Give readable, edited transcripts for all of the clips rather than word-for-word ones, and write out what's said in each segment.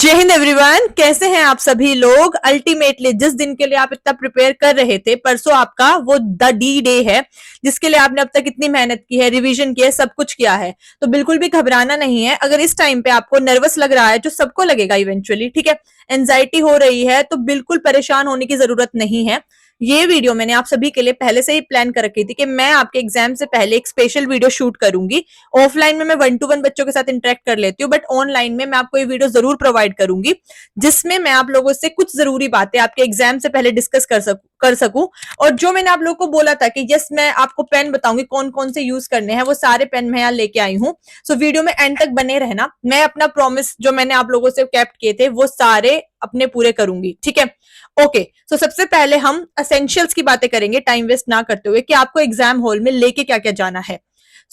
जय हिंद एवरीवन, कैसे हैं आप सभी लोग। अल्टीमेटली जिस दिन के लिए आप इतना प्रिपेयर कर रहे थे, परसों आपका वो द डी डे है जिसके लिए आपने अब तक इतनी मेहनत की है, रिवीजन की है, सब कुछ किया है। तो बिल्कुल भी घबराना नहीं है। अगर इस टाइम पे आपको नर्वस लग रहा है, जो सबको लगेगा इवेंचुअली, ठीक है, एंजाइटी हो रही है, तो बिल्कुल परेशान होने की जरूरत नहीं है। ये वीडियो मैंने आप सभी के लिए पहले से ही प्लान कर रखी थी कि मैं आपके एग्जाम से पहले एक स्पेशल वीडियो शूट करूंगी। ऑफलाइन में मैं 1-to-1 बच्चों के साथ इंटरेक्ट कर लेती हूँ, बट ऑनलाइन में मैं आपको ये वीडियो जरूर प्रोवाइड करूंगी जिसमें मैं आप लोगों से कुछ जरूरी बातें आपके एग्जाम से पहले डिस्कस कर सकूं। और जो मैंने आप लोगों को बोला था कि यस, मैं आपको पेन बताऊंगी कौन कौन से यूज करने हैं, वो सारे पेन मैं यहाँ लेके आई हूँ। सो वीडियो में एंड तक बने रहना। मैं अपना प्रॉमिस जो मैंने आप लोगों से कैप्ट किए थे वो सारे अपने पूरे करूंगी, ठीक है। ओके, सो सबसे पहले हम एसेंशियल्स की बातें करेंगे टाइम वेस्ट ना करते हुए कि आपको एग्जाम हॉल में लेके क्या क्या जाना है।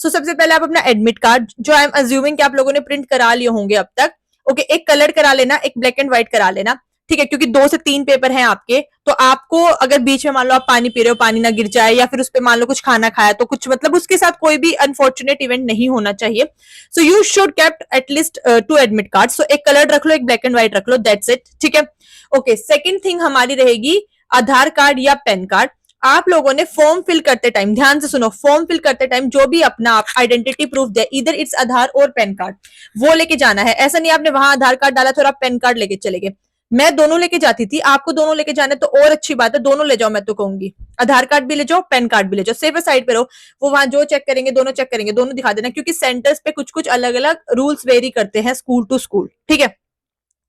सबसे पहले आप अपना एडमिट कार्ड, जो आई एम अज्यूमिंग कि आप लोगों ने प्रिंट करा लिए होंगे अब तक। ओके, एक कलर करा लेना, एक ब्लैक एंड व्हाइट करा लेना, ठीक है, क्योंकि 2 से 3 पेपर हैं आपके। तो आपको अगर बीच में मान लो आप पानी पी रहे हो, पानी ना गिर जाए, या फिर उस पर मान लो कुछ खाना खाया तो कुछ मतलब उसके साथ कोई भी अनफॉर्चुनेट इवेंट नहीं होना चाहिए। So you should kept at least 2 admit card. So एक कलर रख लो, एक ब्लैक एंड व्हाइट रख लो, दैट्स इट, ठीक है। ओके, सेकेंड थिंग हमारी रहेगी आधार कार्ड या पैन कार्ड। आप लोगों ने फॉर्म फिल करते टाइम, ध्यान से सुनो, फॉर्म फिल करते टाइम जो भी अपना आप आइडेंटिटी प्रूफ दे, इधर इट्स आधार और पैन कार्ड, वो लेके जाना है। ऐसा नहीं आपने वहां आधार कार्ड डाला तो आप पैन कार्ड लेके चले गए। मैं दोनों लेके जाती थी, आपको दोनों लेके जाने तो और अच्छी बात है, दोनों ले जाओ। मैं तो कहूंगी आधार कार्ड भी ले जाओ, पैन कार्ड भी ले जाओ, सेफ साइड पे रहो। वो वहां जो चेक करेंगे दोनों चेक करेंगे, दोनों दिखा देना, क्योंकि सेंटर्स पे कुछ कुछ अलग अलग रूल्स वेरी करते हैं स्कूल टू स्कूल, ठीक है।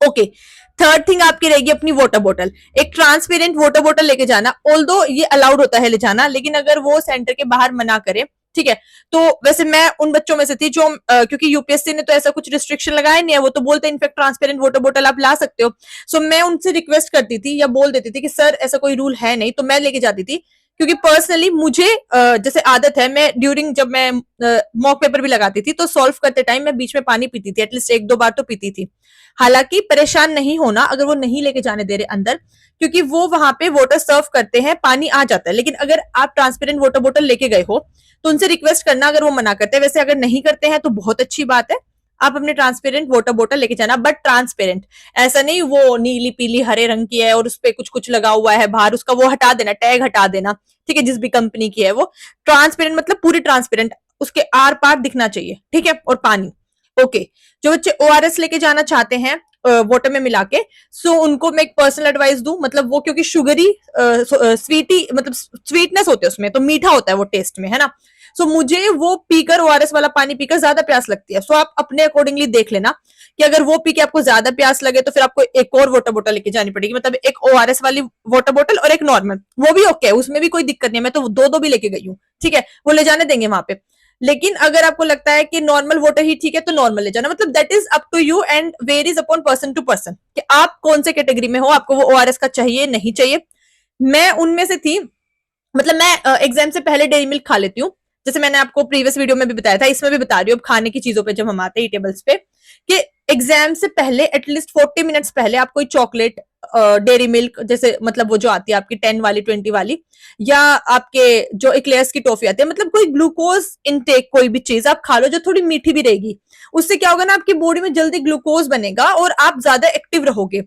ओके, थर्ड थिंग आपकी रहेगी अपनी वाटर बोतल। एक ट्रांसपेरेंट वाटर बोतल लेके जाना। ऑल्दो ये अलाउड होता है ले जाना, लेकिन अगर वो सेंटर के बाहर मना करे, ठीक है। तो वैसे मैं उन बच्चों में से थी जो क्योंकि यूपीएससी ने तो ऐसा कुछ रिस्ट्रिक्शन लगाया नहीं है, वो तो बोलते हैं इनफेक्ट ट्रांसपेरेंट वाटर बोतल आप ला सकते हो। सो मैं उनसे रिक्वेस्ट करती थी या बोल देती थी कि सर ऐसा कोई रूल है नहीं, तो मैं लेके जाती थी। क्योंकि पर्सनली मुझे जैसे आदत है, मैं ड्यूरिंग जब मैं मॉक पेपर भी लगाती थी तो सॉल्व करते टाइम मैं बीच में पानी पीती थी, एटलीस्ट 1-2 बार तो पीती थी। हालांकि परेशान नहीं होना अगर वो नहीं लेके जाने दे रहे अंदर, क्योंकि वो वहां पे वाटर सर्व करते हैं, पानी आ जाता है। लेकिन अगर आप ट्रांसपेरेंट वाटर बोतल लेके गए हो तो उनसे रिक्वेस्ट करना अगर वो मना करते हैं। वैसे अगर नहीं करते हैं तो बहुत अच्छी बात है, आप अपने ट्रांसपेरेंट वाटर बोतल लेके जाना, बट ट्रांसपेरेंट, ऐसा नहीं वो नीली पीली हरे रंग की है और उस पर कुछ कुछ लगा हुआ है बाहर, उसका वो हटा देना, टैग हटा देना, ठीक है, जिस भी कंपनी की है वो। ट्रांसपेरेंट मतलब पूरी ट्रांसपेरेंट, उसके आर पार दिखना चाहिए, ठीक है। और पानी, ओके। जो बच्चे ओआरएस लेके जाना चाहते हैं वाटर में मिला के, सो उनको मैं एक पर्सनल एडवाइस दूं, मतलब वो क्योंकि शुगरी स्वीटी मतलब स्वीटनेस होते हैं उसमें, तो मीठा होता है वो टेस्ट में, है ना। सो मुझे वो पीकर, ओआरएस वाला पानी पीकर ज्यादा प्यास लगती है। सो आप अपने अकॉर्डिंगली देख लेना कि अगर वो पी के आपको ज्यादा प्यास लगे तो फिर आपको एक और वाटर बोतल लेके जानी पड़ेगी, मतलब एक ओआरएस वाली वाटर बोतल और एक नॉर्मल, वो भी ओके है, उसमें भी कोई दिक्कत नहीं है। मैं तो दो दो भी लेके गई हूँ, ठीक है, वो ले जाने देंगे वहां पे। लेकिन अगर आपको लगता है कि नॉर्मल वाटर ही ठीक है तो नॉर्मल ले जाना, मतलब that is up to you and varies upon person to person कि आप कौन से कैटेगरी में हो, आपको वो ओआरएस का चाहिए नहीं चाहिए। मैं उनमें से थी, मतलब मैं एग्जाम से पहले डेयरी मिल्क खा लेती हूँ, जैसे मैंने आपको प्रीवियस वीडियो में भी बताया था, इसमें भी बता रही हूँ। अब खाने की चीजों पे जब हम आते हैं टेबल्स पे, कि एग्जाम से पहले एटलीस्ट 40 मिनट्स पहले आप कोई चॉकलेट, डेयरी मिल्क जैसे, मतलब वो जो आती है आपकी 10 वाली 20 वाली, या आपके जो इक्लेयर्स की टॉफी आती है, मतलब कोई ग्लूकोज इनटेक कोई भी चीज आप खा लो जो थोड़ी मीठी भी रहेगी। उससे क्या होगा ना, आपकी बॉडी में जल्दी ग्लूकोज बनेगा और आप ज्यादा एक्टिव रहोगे।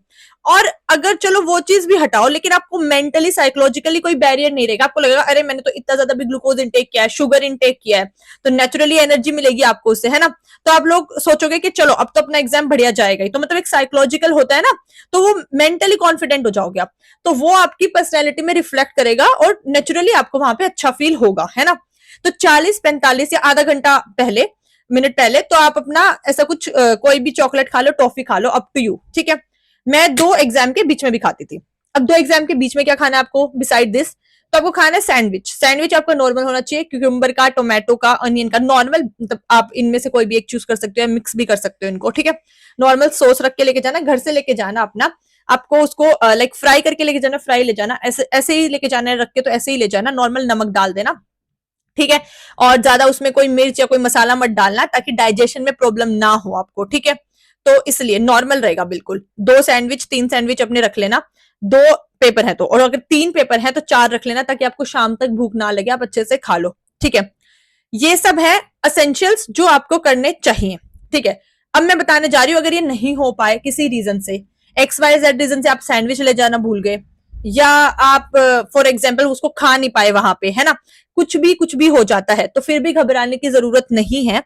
और अगर चलो वो चीज भी हटाओ, लेकिन आपको मेंटली साइकोलॉजिकली कोई बैरियर नहीं रहेगा। आपको लगेगा अरे मैंने तो इतना ज्यादा भी ग्लूकोज इनटेक किया है, शुगर इनटेक किया है, तो नेचुरली एनर्जी मिलेगी आपको उससे, है ना। तो आप लोग सोचोगे कि चलो अब तो अपना एग्जाम बढ़िया जाएगा ही, तो मतलब एक साइकोलॉजिकल होता है ना, तो वो मेंटली कॉन्फिडेंट हो जाओगे आप, तो वो आपकी पर्सनैलिटी में रिफ्लेक्ट करेगा और नेचुरली आपको वहां पे अच्छा फील होगा, है ना। तो 40-45 या आधा घंटा पहले, मिनट पहले, तो आप अपना ऐसा कुछ कोई भी चॉकलेट खा लो, टॉफी खा लो, अप टू यू, ठीक है। मैं 2 एग्जाम के बीच में भी खाती थी। अब 2 एग्जाम के बीच में क्या खाना है आपको बिसाइड दिस, तो आपको खाना है सैंडविच। सैंडविच आपका नॉर्मल होना चाहिए, क्यूकम्बर का, टोमेटो का, अनियन का, नॉर्मल, मतलब आप इनमें से कोई भी एक चूज कर सकते हो, मिक्स भी कर सकते हो इनको, ठीक है। नॉर्मल सॉस रख के लेके जाना, घर से लेके जाना अपना, आपको उसको लाइक फ्राई करके लेके जाना, फ्राई ले जाना, ऐसे ऐसे ही लेके जाना है, रख के तो ऐसे ही ले जाना, नॉर्मल नमक डाल देना, ठीक है। और ज्यादा उसमें कोई मिर्च या कोई मसाला मत डालना ताकि डाइजेशन में प्रॉब्लम ना हो आपको, ठीक है। तो इसलिए नॉर्मल रहेगा बिल्कुल। 2 सैंडविच 3 सैंडविच अपने रख लेना, 2 पेपर है तो, और अगर 3 पेपर है तो 4 रख लेना ताकि आपको शाम तक भूख ना लगे, आप अच्छे से खा लो, ठीक है। ये सब है असेंशियल्स जो आपको करने चाहिए, ठीक है। अब मैं बताने जा रही हूँ, अगर ये नहीं हो पाए किसी रीजन से, XYZ रीजन से, आप सैंडविच ले जाना भूल गए, या आप फॉर एग्जाम्पल उसको खा नहीं पाए वहां पे, है ना, कुछ भी हो जाता है, तो फिर भी घबराने की जरूरत नहीं है।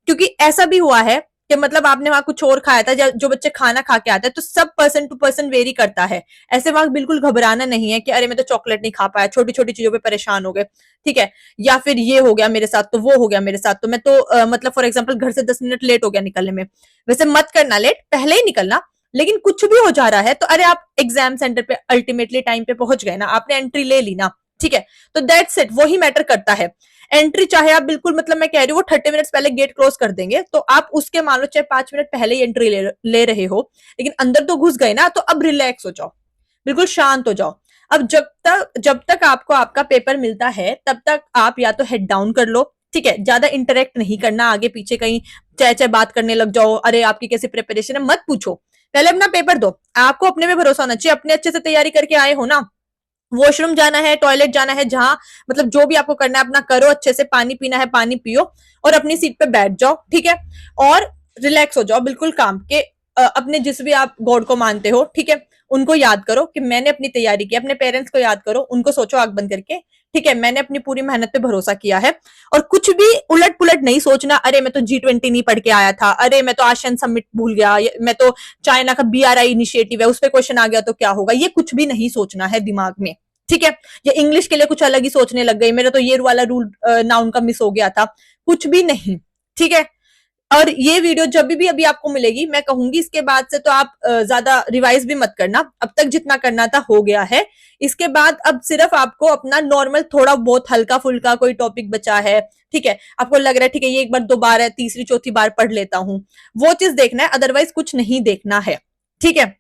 क्योंकि ऐसा भी हुआ है कि मतलब आपने वहां कुछ और खाया था, जो बच्चे खाना खा के आते हैं, तो सब पर्सन टू पर्सन वेरी करता है। ऐसे वहां बिल्कुल घबराना नहीं है कि अरे मैं तो चॉकलेट नहीं खा पाया, छोटी छोटी चीजों पे परेशान हो गए, ठीक है, या फिर ये हो गया मेरे साथ तो वो हो गया मेरे साथ, तो मैं तो मतलब फॉर एग्जाम्पल घर से 10 मिनट लेट हो गया निकलने में। वैसे मत करना लेट, पहले ही निकलना। लेकिन कुछ भी हो जा रहा है तो अरे आप एग्जाम सेंटर पे अल्टीमेटली टाइम पे पहुंच गए ना, आपने एंट्री ले ली ना, ठीक है, तो दैट्स इट, वही मैटर करता है। एंट्री चाहे आप बिल्कुल, मतलब मैं कह रही हूँ वो 30 मिनट्स पहले गेट क्लोज कर देंगे, तो आप उसके मान लो चाहे 5 मिनट पहले ही एंट्री ले रहे हो, लेकिन अंदर तो घुस गए ना, तो अब रिलैक्स हो जाओ, बिल्कुल शांत हो जाओ। अब जब तक आपको आपका पेपर मिलता है, तब तक आप या तो हेड डाउन कर लो, ठीक है, ज्यादा इंटरेक्ट नहीं करना, आगे पीछे कहीं चाहे चाहे बात करने लग जाओ, अरे आपकी कैसी प्रिपरेशन है, मत पूछो, पहले अपना पेपर दो। आपको अपने पे भरोसा होना चाहिए, अपने अच्छे से तैयारी करके आए हो ना, वॉशरूम जाना है, टॉयलेट जाना है, जहां मतलब जो भी आपको करना है अपना करो, अच्छे से पानी पीना है पानी पियो, और अपनी सीट पे बैठ जाओ, ठीक है, और रिलैक्स हो जाओ, बिल्कुल काम के अपने जिस भी आप गॉड को मानते हो, ठीक है, उनको याद करो कि मैंने अपनी तैयारी की, अपने पेरेंट्स को याद करो, उनको सोचो आंख बंद करके, ठीक है, मैंने अपनी पूरी मेहनत पे भरोसा किया है। और कुछ भी उलट पुलट नहीं सोचना, अरे मैं तो G20 नहीं पढ़ के आया था, अरे मैं तो आशियान समिट भूल गया, मैं तो चाइना का BRI इनिशिएटिव है उस पर क्वेश्चन आ गया तो क्या होगा, ये कुछ भी नहीं सोचना है दिमाग में, ठीक है। या इंग्लिश के लिए कुछ अलग ही सोचने लग गई, मेरा तो ये वाला रूल नाउन का मिस हो गया था, कुछ भी नहीं, ठीक है। और ये वीडियो जब भी अभी आपको मिलेगी, मैं कहूंगी इसके बाद से तो आप ज्यादा रिवाइज भी मत करना, अब तक जितना करना था हो गया है। इसके बाद अब सिर्फ आपको अपना नॉर्मल थोड़ा बहुत हल्का फुल्का कोई टॉपिक बचा है, ठीक है, आपको लग रहा है ठीक है ये एक बार 2 बार है, तीसरी चौथी बार पढ़ लेता हूं, वो चीज देखना है, अदरवाइज कुछ नहीं देखना है, ठीक है।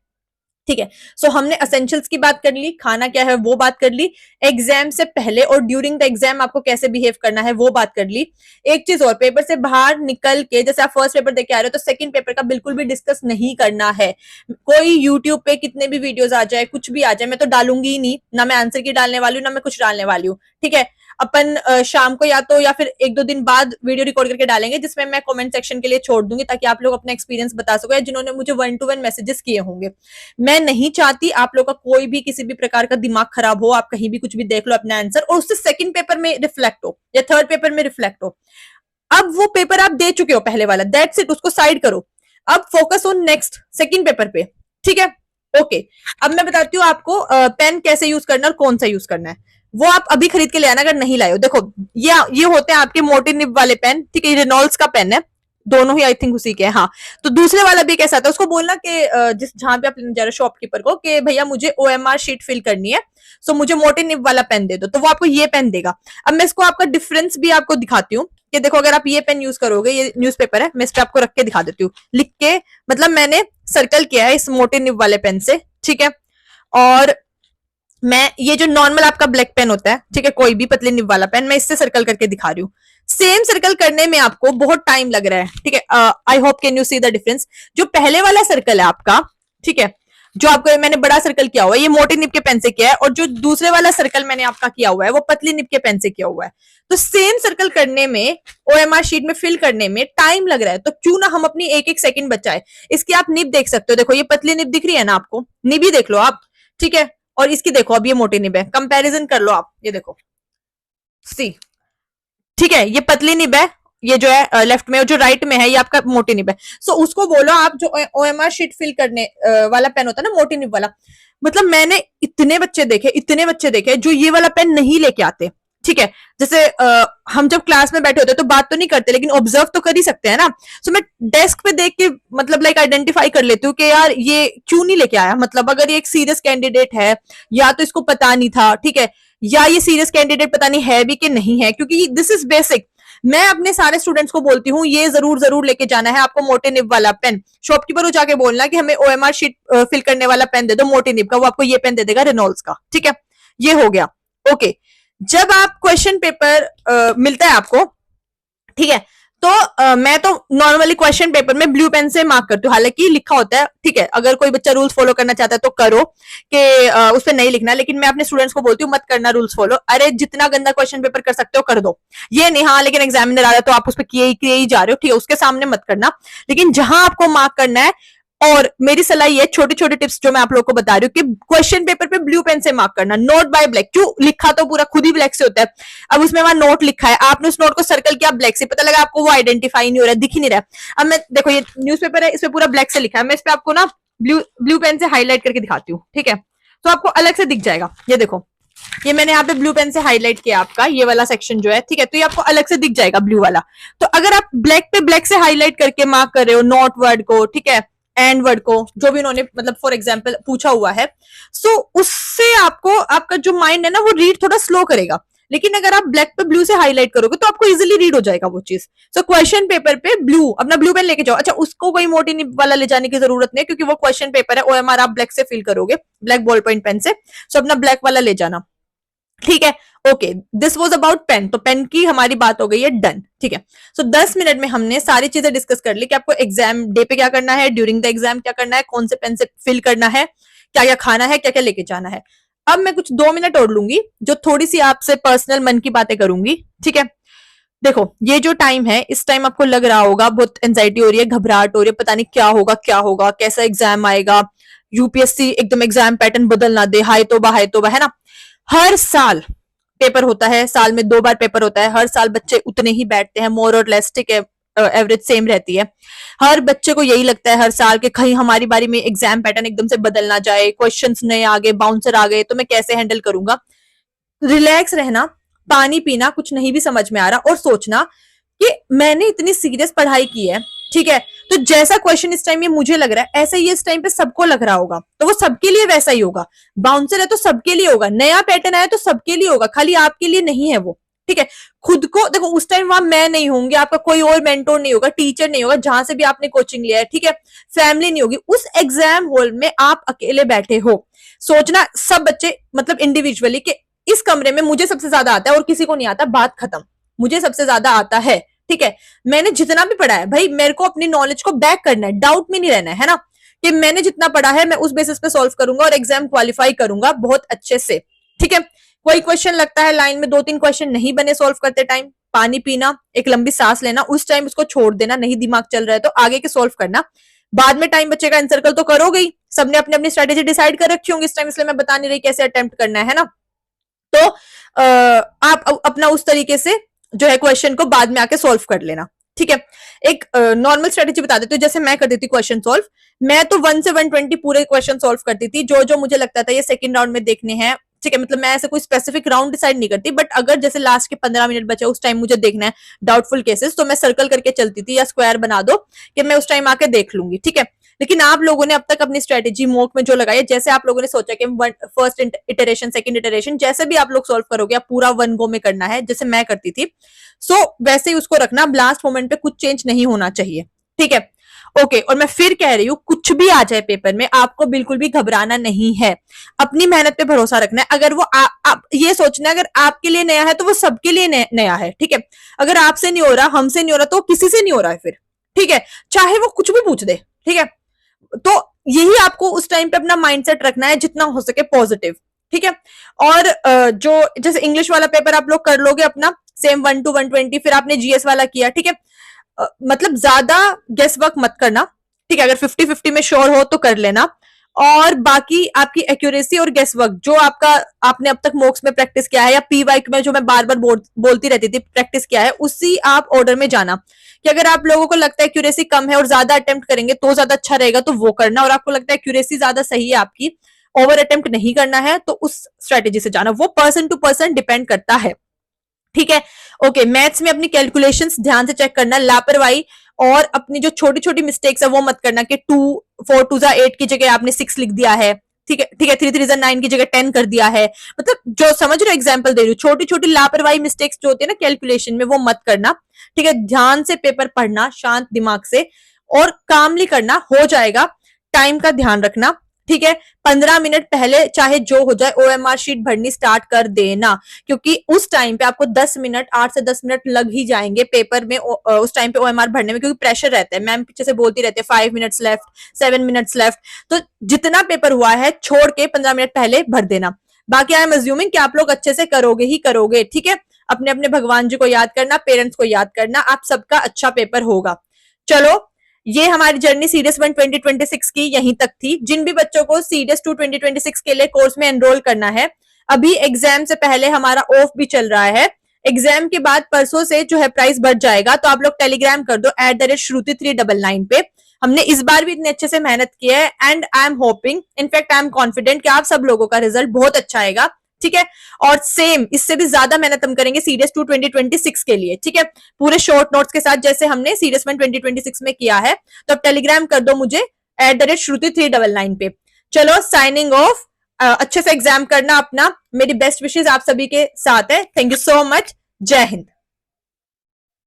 ठीक है, सो हमने असेंशियल्स की बात कर ली, खाना क्या है वो बात कर ली, एग्जाम से पहले और ड्यूरिंग द एग्जाम आपको कैसे बिहेव करना है वो बात कर ली। एक चीज और, पेपर से बाहर निकल के जैसे आप फर्स्ट पेपर देके आ रहे हो तो सेकंड पेपर का बिल्कुल भी डिस्कस नहीं करना है। कोई यूट्यूब पे कितने भी वीडियोस आ जाए, कुछ भी आ जाए, मैं तो डालूंगी ही नहीं, ना मैं आंसर की डालने वाली हूँ ना मैं कुछ डालने वाली हूँ, ठीक है। अपन शाम को या तो या फिर 1-2 दिन बाद वीडियो रिकॉर्ड करके डालेंगे, जिसमें मैं कमेंट सेक्शन के लिए छोड़ दूंगी ताकि आप लोग अपना एक्सपीरियंस बता सको, या जिन्होंने मुझे 1-to-1 मैसेजेस किए होंगे। मैं नहीं चाहती आप लोग का कोई भी किसी भी प्रकार का दिमाग खराब हो, आप कहीं भी कुछ भी देख लो अपना आंसर और उससे सेकंड पेपर में रिफ्लेक्ट हो या थर्ड पेपर में रिफ्लेक्ट हो। अब वो पेपर आप दे चुके हो पहले वाला, दैट्स इट, उसको साइड करो, अब focus on next second paper पे, ठीक है। ओके, अब मैं बताती हूँ आपको पेन कैसे यूज करना है और कौन सा यूज करना है, वो आप अभी खरीद के ले आना अगर नहीं लाए हो। देखो ये होते हैं आपके मोटी निब वाले पेन, ठीक है, रेनॉल्ड्स का पेन है, दोनों ही आई थिंक उसी के हैं, हाँ। तो दूसरे वाला भी कैसा था, उसको बोलना कि जिस जहां पे आप लेने जा रहे हो शॉपकीपर को कि भैया मुझे OMR शीट फिल करनी है, सो मुझे मोटे निब वाला पेन दे दो, तो वो आपको ये पेन देगा। अब मैं इसको आपका डिफरेंस भी आपको दिखाती हूँ कि देखो अगर आप ये पेन यूज करोगे, ये न्यूज़पेपर है, मैं इस पे आपको रख के दिखा देती हूँ लिख के, मतलब मैंने सर्कल किया है इस मोटे निब वाले पेन से, ठीक है। और मैं ये जो नॉर्मल आपका ब्लैक पेन होता है, ठीक है, कोई भी पतली निब वाला पेन, मैं इससे सर्कल करके दिखा रही हूँ। सेम सर्कल करने में आपको बहुत टाइम लग रहा है, ठीक है। I hope can you see the difference. जो पहले वाला सर्कल है आपका, ठीक है, जो आपको मैंने बड़ा सर्कल किया हुआ है ये मोटी निब के पेन से किया है, और जो दूसरे वाला सर्कल मैंने आपका किया हुआ है वो पतली निब के पेन से किया हुआ है। तो सेम सर्कल करने में, OMR शीट में फिल करने में टाइम लग रहा है, तो क्यों ना हम अपनी एक एक सेकंड बचाए। इसकी आप निब देख सकते हो, देखो ये पतली निब दिख रही है ना आपको, निब ही देख लो आप, ठीक है। और इसकी देखो अब ये मोटी निब है, कंपैरिजन कर लो आप, ये देखो सी, ठीक है, ये पतली निब है, ये जो है लेफ्ट में, और जो राइट में है ये आपका मोटी निब है। सो उसको बोलो आप जो OMR शीट फिल करने वाला पेन होता है ना मोटी निब वाला, मतलब मैंने इतने बच्चे देखे जो ये वाला पेन नहीं लेके आते, ठीक है। जैसे हम जब क्लास में बैठे होते हैं तो बात तो नहीं करते, लेकिन ऑब्जर्व तो कर ही सकते हैं ना। सो मैं डेस्क पे देख के मतलब लाइक आइडेंटिफाई कर लेती हूँ कि यार ये क्यों नहीं लेके आया, मतलब अगर ये एक सीरियस कैंडिडेट है या तो इसको पता नहीं था, ठीक है, या ये सीरियस कैंडिडेट पता नहीं है भी कि नहीं है, क्योंकि दिस इज बेसिक। मैं अपने सारे स्टूडेंट्स को बोलती हूँ ये जरूर जरूर लेके जाना है आपको मोटे निब वाला पेन। शॉपकीपर को जाके बोलना कि हमें OMR शीट फिल करने वाला पेन दे दो मोटे निब का, वो आपको ये पेन दे देगा रेनॉल्ड्स का, ठीक है। ये हो गया, ओके। जब आप क्वेश्चन पेपर मिलता है आपको, ठीक है, तो मैं तो नॉर्मली क्वेश्चन पेपर में ब्लू पेन से मार्क करती हूँ, हालांकि लिखा होता है, ठीक है, अगर कोई बच्चा रूल्स फॉलो करना चाहता है तो करो कि उस पर नहीं लिखना, लेकिन मैं अपने स्टूडेंट्स को बोलती हूँ मत करना रूल्स फॉलो। अरे जितना गंदा क्वेश्चन पेपर कर सकते हो कर दो, ये नहीं हाँ लेकिन एग्जामिनर आ रहा है तो आप उस पर किए ही जा रहे हो, ठीक है, उसके सामने मत करना। लेकिन जहां आपको मार्क करना है, और मेरी सलाह ये छोटे छोटे टिप्स जो मैं आप लोगों को बता रही हूँ कि क्वेश्चन पेपर पे ब्लू पेन से मार्क करना, नोट बाय ब्लैक। क्यों लिखा तो पूरा खुद ही ब्लैक से होता है, अब उसमें वहां नोट लिखा है, आपने उस नोट को सर्कल किया ब्लैक से, पता लगा आपको वो आइडेंटिफाई नहीं हो रहा है, दिख ही नहीं रहा है। अब मैं देखो ये न्यूज़पेपर है, इस पे पूरा ब्लैक से लिखा है, मैं इस पे आपको ना ब्लू ब्लू पेन से हाईलाइट करके दिखाती हूँ, ठीक है, तो आपको अलग से दिख जाएगा। ये देखो, ये मैंने यहाँ पे ब्लू पेन से हाईलाइट किया आपका ये वाला सेक्शन जो है, ठीक है, तो ये आपको अलग से दिख जाएगा ब्लू वाला। तो अगर आप ब्लैक पे ब्लैक से हाईलाइट करके मार्क कर रहे हो नॉट वर्ड को, ठीक है, एंड वर्ड को, जो भी उन्होंने मतलब फॉर एग्जाम्पल पूछा हुआ है, सो उससे आपको आपका जो माइंड है ना वो रीड थोड़ा स्लो करेगा। लेकिन अगर आप ब्लैक पे ब्लू से हाईलाइट करोगे तो आपको इजीली रीड हो जाएगा वो चीज। सो क्वेश्चन पेपर पे ब्लू अपना ब्लू पेन लेके जाओ। अच्छा, उसको कोई मोटी वाला ले जाने की जरूरत नहीं है क्योंकि वो क्वेश्चन पेपर है, ओएमआर आप ब्लैक से फिल करोगे, ब्लैक बॉल पॉइंट पेन से, सो अपना ब्लैक वाला ले जाना, ठीक है। Okay, this was about pen, तो पेन की हमारी बात हो गई है, डन, ठीक है। सो 10 मिनट में हमने सारी चीजें डिस्कस कर ली कि आपको एग्जाम डे पे क्या करना है, ड्यूरिंग द एग्जाम क्या करना है, कौन से पेन से फिल करना है, क्या क्या खाना है, क्या क्या लेके जाना है। अब मैं कुछ 2 मिनट और लूंगी जो थोड़ी सी आपसे पर्सनल मन की बातें करूंगी, ठीक है। देखो ये जो टाइम है, इस टाइम आपको लग रहा होगा बहुत एंजाइटी हो रही है, घबराहट हो रही है, पता नहीं क्या होगा, कैसा एग्जाम आएगा, यूपीएससी एकदम एग्जाम पैटर्न बदल ना दे, हाय तोबा, है ना। हर साल पेपर होता है, साल में 2 बार पेपर होता है, हर साल बच्चे उतने ही बैठते हैं, मोर और लेस, ठीक है, एवरेज सेम रहती है। हर बच्चे को यही लगता है हर साल कि कहीं हमारी बारी में एग्जाम पैटर्न एकदम से बदल ना जाए, क्वेश्चंस नए आ गए, बाउंसर आ गए, तो मैं कैसे हैंडल करूंगा। रिलैक्स रहना, पानी पीना, कुछ नहीं भी समझ में आ रहा और सोचना कि मैंने इतनी सीरियस पढ़ाई की है, ठीक है, तो जैसा क्वेश्चन इस टाइम ये मुझे लग रहा है ऐसा ही इस टाइम पे सबको लग रहा होगा, तो वो सबके लिए वैसा ही होगा। बाउंसर है तो सबके लिए होगा, नया पैटर्न आया तो सबके लिए होगा, खाली आपके लिए नहीं है वो, ठीक है। खुद को देखो, उस टाइम वहां मैं नहीं होंगी, आपका कोई और मेंटोर नहीं होगा, टीचर नहीं होगा जहां से भी आपने कोचिंग लिया है, ठीक है, फैमिली नहीं होगी, उस एग्जाम हॉल में आप अकेले बैठे हो। सोचना सब बच्चे मतलब इंडिविजुअली कि इस कमरे में मुझे सबसे ज्यादा आता है और किसी को नहीं आता, बात खत्म, मुझे सबसे ज्यादा आता है, ठीक है। मैंने जितना भी पढ़ा है भाई, मेरे को अपनी नॉलेज को बैक करना है, डाउट में नहीं रहना है ना, कि मैंने जितना पढ़ा है मैं उस बेसिस पे सॉल्व करूंगा और एग्जाम क्वालिफाई करूंगा बहुत अच्छे से, ठीक है। कोई क्वेश्चन लगता है लाइन में 2-3 क्वेश्चन नहीं बने सॉल्व करते टाइम, पानी पीना, एक लंबी सांस लेना, उस टाइम उसको छोड़ देना, नहीं दिमाग चल रहा है तो आगे के सॉल्व करना। बाद में टाइम बचेगा, एनसर्कल तो करोगे ही, सबने अपनी अपनी स्ट्रेटेजी डिसाइड कर रखी होंगी इस टाइम, इसलिए मैं बता नहीं रही कैसे अटेम्प्ट करना है ना। तो आप अपना उस तरीके से जो है क्वेश्चन को बाद में आके सॉल्व कर लेना, ठीक है। एक नॉर्मल स्ट्रेटेजी बता देती हूँ, जैसे मैं करती थी क्वेश्चन सॉल्व, मैं तो 1 से 120 पूरे क्वेश्चन सॉल्व करती थी, जो जो मुझे लगता था ये सेकंड राउंड में देखने हैं, ठीक है, मतलब मैं ऐसे कोई स्पेसिफिक राउंड डिसाइड नहीं करती, बट अगर जैसे लास्ट के 15 मिनट बचे उस टाइम मुझे देखना है डाउटफुल केसेस, तो मैं सर्कल करके चलती थी या स्क्वायर बना दो कि मैं उस टाइम आके देख लूंगी, ठीक है। लेकिन आप लोगों ने अब तक अपनी स्ट्रेटेजी मॉक में जो लगाई है, जैसे आप लोगों ने सोचा कि फर्स्ट इटरेशन सेकंड इटरेशन जैसे भी आप लोग सॉल्व करोगे, आप पूरा 1 गो में करना है जैसे मैं करती थी, सो वैसे ही उसको रखना, लास्ट मोमेंट पे कुछ चेंज नहीं होना चाहिए, ठीक है। ओके, और मैं फिर कह रही हूँ कुछ भी आ जाए पेपर में आपको बिल्कुल भी घबराना नहीं है, अपनी मेहनत पे भरोसा रखना है। अगर वो आप ये सोचना है अगर आपके लिए नया है तो वो सबके लिए नया है, ठीक है। अगर आपसे नहीं हो रहा, हमसे नहीं हो रहा, तो किसी से नहीं हो रहा है फिर, ठीक है, चाहे वो कुछ भी पूछ दे, ठीक है। तो यही आपको उस टाइम पे अपना माइंडसेट रखना है जितना हो सके पॉजिटिव, ठीक है। और जो जैसे इंग्लिश वाला पेपर आप लोग कर लोगे अपना सेम 1 to 120, फिर आपने जीएस वाला किया, ठीक है। मतलब ज्यादा गेस वर्क मत करना, ठीक है, अगर 50-50 में श्योर हो तो कर लेना, और बाकी आपकी एक्यूरेसी और गेस वर्क जो आपका आपने अब तक मॉक्स में प्रैक्टिस किया है या पी वाइक में जो मैं बार बार बोलती रहती थी प्रैक्टिस किया है, उसी आप ऑर्डर में जाना। कि अगर आप लोगों को लगता है एक्यूरेसी कम है और ज्यादा अटेम्प्ट करेंगे तो ज्यादा अच्छा रहेगा तो वो करना, और आपको लगता है एक्यूरेसी ज्यादा सही है आपकी, ओवर अटेम्प्ट नहीं करना है, तो उस स्ट्रेटेजी से जाना। वो पर्सन टू पर्सन डिपेंड करता है, ठीक है। ओके, मैथ्स में अपनी कैलकुलेशंस ध्यान से चेक करना, लापरवाही और अपनी जो छोटी छोटी मिस्टेक्स है वो मत करना कि 4 2 8 की जगह आपने 6 लिख दिया है, ठीक है, ठीक है, 3 3 9 की जगह 10 कर दिया है, मतलब जो समझ रहे हो एग्जाम्पल दे रही हूँ, छोटी छोटी लापरवाही मिस्टेक्स जो होती है ना कैलकुलेशन में, वो मत करना, ठीक है। ध्यान से पेपर पढ़ना शांत दिमाग से और कामली करना, हो जाएगा। टाइम का ध्यान रखना, ठीक है, 15 मिनट पहले चाहे जो हो जाए ओएमआर शीट भरनी स्टार्ट कर देना, क्योंकि उस टाइम पे आपको 10 मिनट 8 से 10 मिनट लग ही जाएंगे पेपर में उस टाइम पे ओएमआर भरने में, क्योंकि प्रेशर रहता है। मैम पीछे से बोलती रहती है 5 मिनट्स लेफ्ट, 7 मिनट्स लेफ्ट। तो जितना पेपर हुआ है छोड़ के 15 मिनट पहले भर देना। बाकी आई एम अज्यूमिंग कि आप लोग अच्छे से करोगे ही करोगे। ठीक है, अपने अपने भगवान जी को याद करना, पेरेंट्स को याद करना, आप सबका अच्छा पेपर होगा। चलो, ये हमारी जर्नी सीडीएस 1 2026 की यहीं तक थी। जिन भी बच्चों को सीडीएस 2 2026 के लिए कोर्स में एनरोल करना है, अभी एग्जाम से पहले हमारा ऑफ भी चल रहा है। एग्जाम के बाद परसों से जो है प्राइस बढ़ जाएगा, तो आप लोग टेलीग्राम कर दो @Shruti399 पे। हमने इस बार भी इतने अच्छे से मेहनत की है and I am hoping, in fact I am confident कि आप सब लोगों का रिजल्ट बहुत अच्छा आएगा। ठीक है, और सेम इससे भी ज्यादा मेहनत हम करेंगे सीडीएस 2 2026 के लिए। ठीक है, पूरे शॉर्ट नोट्स के साथ जैसे हमने सीडीएस 1 2026 में किया है। तो अब टेलीग्राम कर दो मुझे @Shruti399 पे। चलो, साइनिंग ऑफ। अच्छे से एग्जाम करना अपना, मेरी बेस्ट विशेष आप सभी के साथ है। Thank you so much. जय हिंद।